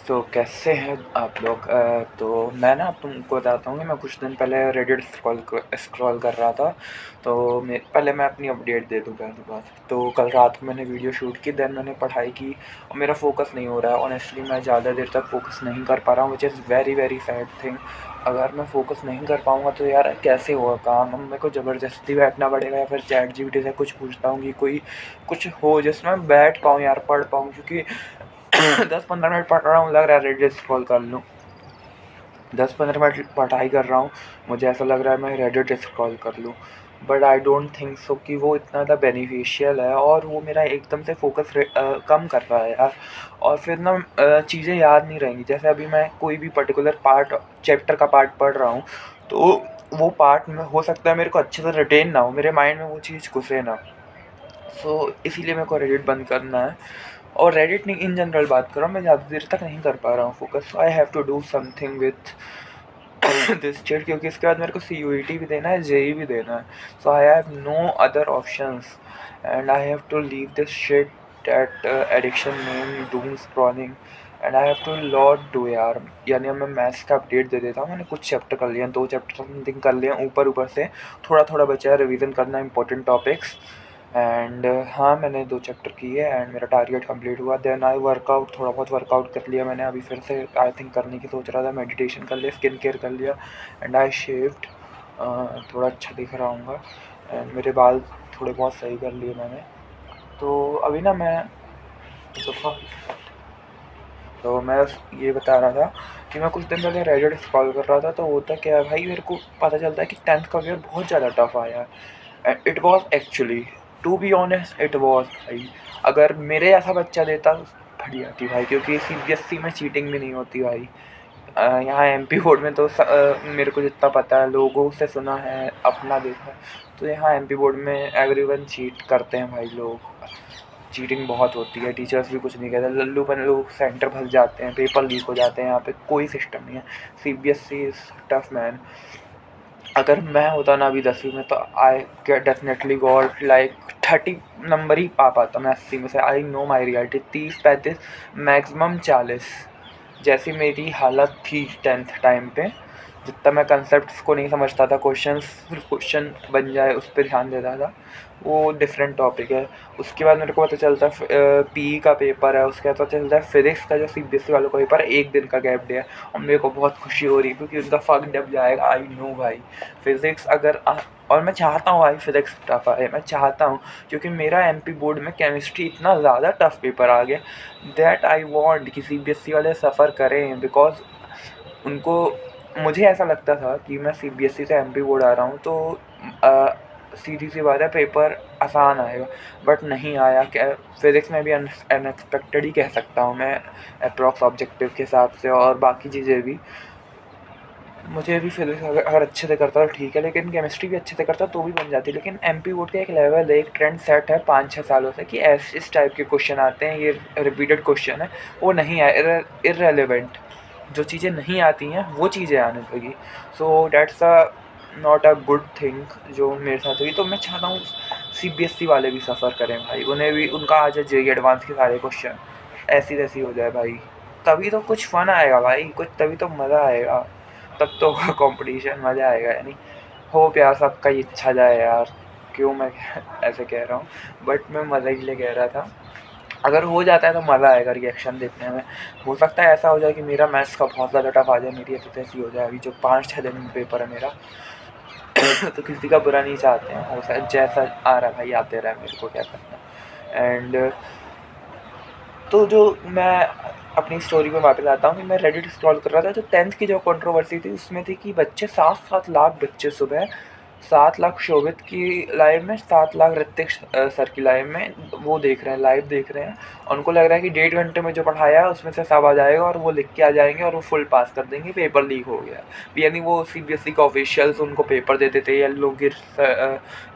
तो कैसे हैं आप लोग। तो मैं ना तुमको बताता हूँ कि मैं कुछ दिन पहले रेडिट स्क्रॉल कर रहा था। तो पहले मैं अपनी अपडेट दे दूँ पहली बात। तो कल रात को मैंने वीडियो शूट की, देन मैंने पढ़ाई की और मेरा फोकस नहीं हो रहा है। ऑनेस्टली मैं ज़्यादा देर तक फोकस नहीं कर पा रहा हूँ, which is very very sad thing. अगर मैं फोकस नहीं कर पाऊँगा तो यार कैसे होगा काम। अब मेरे को ज़बरदस्ती बैठना पड़ेगा या फिर चैट जीपीटी से कुछ पूछता हूँ कि कोई कुछ हो जिसमें मैं बैठ पाऊँ यार, पढ़ पाऊँ। क्योंकि 10-15 मिनट पढ़ रहा हूँ, लग रहा है रेडिट स्क्रॉल कर लूँ। 10-15 मिनट पढ़ाई कर रहा हूँ, मुझे ऐसा लग रहा है मैं रेडिट स्क्रॉल कर लूँ। But I don't think so कि वो इतना ज़्यादा बेनिफिशियल है, और वो मेरा एकदम से फोकस कम कर रहा है यार। और फिर ना चीज़ें याद नहीं रहेंगी। जैसे अभी मैं कोई भी पर्टिकुलर पार्ट, चैप्टर का पार्ट पढ़ रहा हूँ, तो वो पार्ट में हो सकता है मेरे को अच्छे से रिटेन ना हो, मेरे माइंड में वो चीज़ घुसे ना। इसीलिए मेरे को रेडिट बंद करना है। और रेडिट नहीं, इन जनरल बात कर रहा हूँ, मैं ज़्यादा देर तक नहीं कर पा रहा हूँ focus. I have to do something with this shit, क्योंकि इसके बाद मेरे को CUET भी देना है, JEE भी देना है। So I have no other options and I have to leave this shit, that addiction name doom scrolling, and I have to lot do यार। यानी अब मैं मैथ्स का अपडेट दे देता हूँ। मैंने कुछ चैप्टर कर लिए हैं, 2 चैप्टर समथिंग कर लिए हैं, ऊपर से थोड़ा थोड़ा बचा है रिवीजन करना इंपॉर्टेंट टॉपिक्स। एंड हाँ, मैंने 2 चैप्टर किए एंड मेरा टारगेट कंप्लीट हुआ। देन आई वर्कआउट, थोड़ा बहुत वर्कआउट कर लिया मैंने। अभी फिर से आई थिंक करने की सोच रहा था। मेडिटेशन कर लिया, स्किन केयर कर लिया एंड आई शेव्ड। थोड़ा अच्छा दिख रहा हूँगा एंड मेरे बाल थोड़े बहुत सही कर लिए मैंने। तो अभी ना मैं तो मैं ये बता रहा था कि मैं कुछ दिन पहले रेडिट स्क्रॉल कर रहा था। तो होता क्या है भाई, मेरे को पता चलता है कि 10th का पेपर बहुत ज़्यादा टफ आया है। And it was actually, to be honest, it was भाई। अगर मेरे ऐसा बच्चा देता बढ़िया थी भाई, क्योंकि CBSE में चीटिंग भी नहीं होती भाई। यहाँ MP बोर्ड में तो मेरे को जितना पता है, लोगों से सुना है, अपना देखा है, तो यहाँ MP बोर्ड में एवरीवन चीट करते हैं भाई। लोग चीटिंग बहुत होती है, टीचर्स भी कुछ नहीं कहते, लल्लूपन लोग सेंटर फंस जाते हैं, पेपर लीक हो जाते हैं। यहाँ पे कोई सिस्टम नहीं है। CBSE is tough man. अगर मैं होता ना अभी 10वीं में, तो I get definitely got like 30 number ही पा पाता मैं 80 में से। I know my reality, 30-35, maximum 40, जैसी मेरी हालत थी 10th टाइम पे। जितना मैं कंसेप्ट को नहीं समझता था, क्वेश्चन बन जाए उस पर ध्यान देता था, वो डिफरेंट टॉपिक है। उसके बाद मेरे को पता चलता है PE का पेपर है, उसके बाद पता चलता है फिजिक्स का जो CBSE वालों का पेपर है, 1 दिन का गैप डे है। और मेरे को बहुत खुशी हो रही है क्योंकि उनका फक डब जाएगा। आई नो भाई, फिज़िक्स और मैं चाहता हूँ भाई फिज़िक्स टफ आए, मैं चाहता हूँ, क्योंकि मेरा MP बोर्ड में केमिस्ट्री इतना ज़्यादा टफ पेपर आ गया दैट आई वांट कि CBSE वाले सफ़र करें। बिकॉज उनको, मुझे ऐसा लगता था कि मैं CBSE से MP बोर्ड आ रहा हूँ तो सीधी सी बात है पेपर आसान आएगा, बट नहीं आया। क्या फिज़िक्स में भी अनएक्सपेक्टेड ही कह सकता हूँ मैं, अप्रॉक्स ऑब्जेक्टिव के हिसाब से और बाकी चीज़ें भी। मुझे भी फिज़िक्स अगर अच्छे से करता तो ठीक है, लेकिन केमिस्ट्री भी अच्छे से करता तो भी बन जाती। लेकिन MP बोर्ड का एक लेवल है, एक ट्रेंड सेट है 5-6 सालों से कि इस टाइप के क्वेश्चन आते हैं, ये रिपीटेड क्वेश्चन है, वो नहीं आए, इररेलेवेंट जो चीज़ें नहीं आती हैं वो चीज़ें आने लगी। So that's not a good thing जो मेरे साथ हुई। तो मैं चाहता हूँ CBSE वाले भी सफ़र करें भाई, उन्हें भी उनका आ जाए JEE एडवांस के सारे क्वेश्चन ऐसी तैसी हो जाए भाई। तभी तो कुछ फ़न आएगा भाई, कुछ तभी तो मज़ा आएगा, तब तो कंपटीशन मज़ा आएगा। यानी होप यार सबका ही इच्छा जाए यार, क्यों मैं ऐसे कह रहा हूँ, बट मैं मज़े के लिए कह रहा था। अगर हो जाता है तो मज़ा आएगा रिएक्शन देखने में। हो सकता है ऐसा हो जाए कि मेरा मैथ्स का बहुत ज़्यादा टफ आ जाए, मेरी ऐसी तैसी हो जाए अभी जो 5-6 दिन में पेपर है मेरा। तो किसी का बुरा नहीं चाहते हैं, हो सकता जैसा आ रहा भाई आते रहा, मेरे को क्या करना। एंड तो जो मैं अपनी स्टोरी पे वापस आता हूँ कि मैं रेडिट स्क्रॉल कर रहा था, तो 10th की जो कंट्रोवर्सी थी उसमें थी कि बच्चे 7-7 लाख बच्चे सुबह, 7 लाख शोभित की लाइव में, 7 लाख ऋतिक सर की लाइव में वो देख रहे हैं, लाइव देख रहे हैं। और उनको लग रहा है कि 1.5 घंटे में जो पढ़ाया है उसमें से सब आ जाएगा और वो लिख के आ जाएंगे और वो फुल पास कर देंगे, पेपर लीक हो गया। यानी वो CBSE का ऑफिशियल्स उनको पेपर देते थे, या लोगों की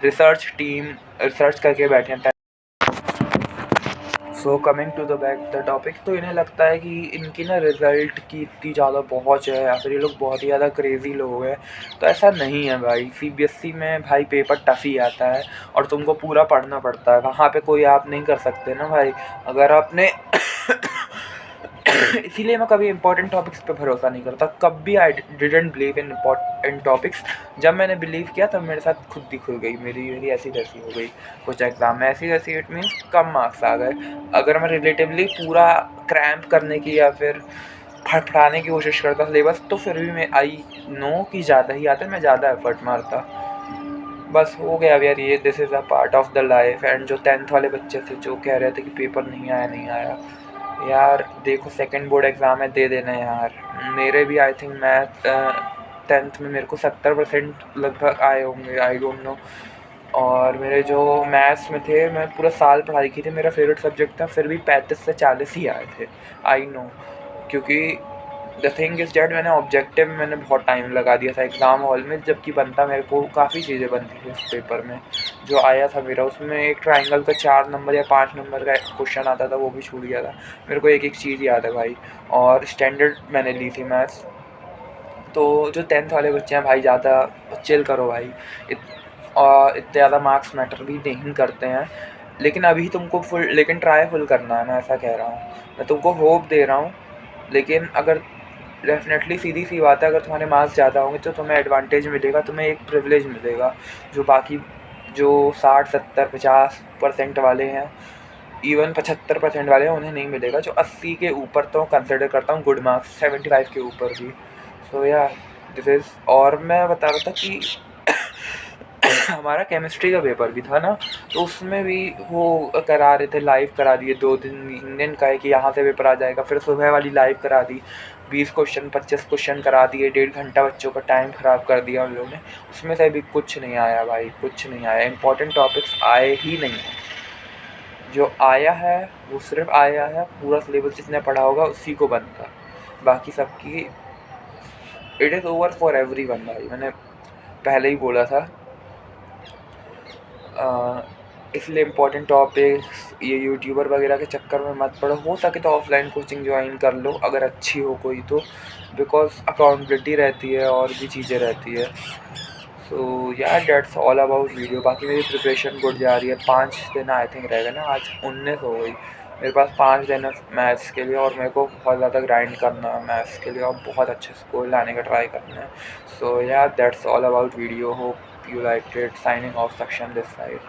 रिसर्च टीम रिसर्च करके बैठे हैं। So coming to the back the topic, तो इन्हें लगता है कि इनकी ना रिज़ल्ट की इतनी ज़्यादा पहुँच है, या फिर ये लोग बहुत ही ज़्यादा क्रेज़ी लोग हैं। तो ऐसा नहीं है भाई, CBSE में भाई पेपर टफ ही आता है और तुमको पूरा पढ़ना पड़ता है। वहाँ पे कोई आप नहीं कर सकते ना भाई। अगर आपने इसीलिए मैं कभी इंपॉर्टेंट टॉपिक्स पे भरोसा नहीं करता। कभी I didn't believe in important topics. जब मैंने बिलीव किया तब मेरे साथ खुद ही खुल गई, मेरी ऐसी तैसी हो गई। कुछ एग्ज़ाम में ऐसी तैसी, इट मीन्स कम मार्क्स आ गए। अगर मैं रिलेटिवली पूरा क्रैम्प करने की या फिर फड़फड़ाने की कोशिश करता सिलेबस, तो फिर भी मैं आई नो कि ज़्यादा ही आता है, मैं ज़्यादा एफर्ट मारता। बस हो गया अब यार, ये this is a part of the life. And जो 10th वाले बच्चे थे जो कह रहे थे कि पेपर नहीं आया, यार देखो सेकंड बोर्ड एग्ज़ाम है, दे देना यार। मेरे भी आई थिंक मैथ 10th में मेरे को 70% लगभग आए होंगे, आई डोंट नो। और मेरे जो मैथ्स में थे, मैं पूरा साल पढ़ाई की थी, मेरा फेवरेट सब्जेक्ट था, फिर भी 35 से 40 ही आए थे, आई नो। क्योंकि द थिंग इज़ डैट मैंने ऑब्जेक्टिव में मैंने बहुत टाइम लगा दिया था एग्ज़ाम हॉल में, जबकि बनता मेरे को काफ़ी चीज़ें बनती थी उस पेपर में। जो आया था मेरा, उसमें एक ट्राइंगल का 4 नंबर या 5 नंबर का क्वेश्चन आता था, वो भी छूट गया था। मेरे को एक एक चीज़ याद है भाई। और स्टैंडर्ड मैंने ली थी मैथ्स। तो जो 10th वाले बच्चे हैं भाई, ज़्यादा चिल करो भाई। इतने ज़्यादा मार्क्स मैटर भी नहीं करते हैं। लेकिन अभी तुमको लेकिन ट्राई फुल करना है, मैं ऐसा कह रहा हूँ। मैं तुमको होप दे रहा हूँ। लेकिन अगर डेफ़िनेटली सीधी सी बात है, अगर तुम्हारे मार्क्स ज़्यादा होंगे तो तुम्हें एडवांटेज मिलेगा, तुम्हें एक प्रिविलेज मिलेगा, जो बाकी जो 60, 70, 50% वाले हैं, इवन 75% वाले हैं, उन्हें नहीं मिलेगा। जो 80 के ऊपर तो कंसिडर करता हूँ गुड मार्क्स, 75 के ऊपर भी। सो या दिस इज़। और मैं बता रहा था कि हमारा केमिस्ट्री का पेपर भी था ना, तो उसमें भी वो करा रहे थे, लाइव करा दिए 2 दिन का है कि यहाँ से पेपर आ जाएगा। फिर सुबह वाली लाइव करा दी, 20 क्वेश्चन 25 क्वेश्चन करा दिए, 1.5 घंटा बच्चों का टाइम ख़राब कर दिया उन लोगों ने। उसमें से भी कुछ नहीं आया भाई, कुछ नहीं आया। इंपॉर्टेंट टॉपिक्स आए ही नहीं हैं। जो आया है वो सिर्फ आया है, पूरा सिलेबस जिसने पढ़ा होगा उसी को बनता। बाकी सबकी it is over for everyone भाई, मैंने पहले ही बोला था। इसलिए इम्पोर्टेंट टॉपिक्स ये यूट्यूबर वगैरह के चक्कर में मत पड़ो। हो सके तो ऑफलाइन कोचिंग ज्वाइन कर लो अगर अच्छी हो कोई तो, बिकॉज अकाउंटेबिलिटी रहती है और भी चीज़ें रहती है। सो यार दैट्स ऑल अबाउट वीडियो। बाकी मेरी प्रिपरेशन गुड जा रही है। 5 दिन आई थिंक रहेगा ना, आज 19 हो गई। मेरे पास 5 दिन है मैथ्स के लिए, और मेरे को बहुत ज़्यादा ग्राइंड करना है मैथ्स के लिए, और बहुत अच्छे स्कोर लाने का ट्राई करना है। सो यार that's all about video. Hope you liked it. Signing off, Saksham this side.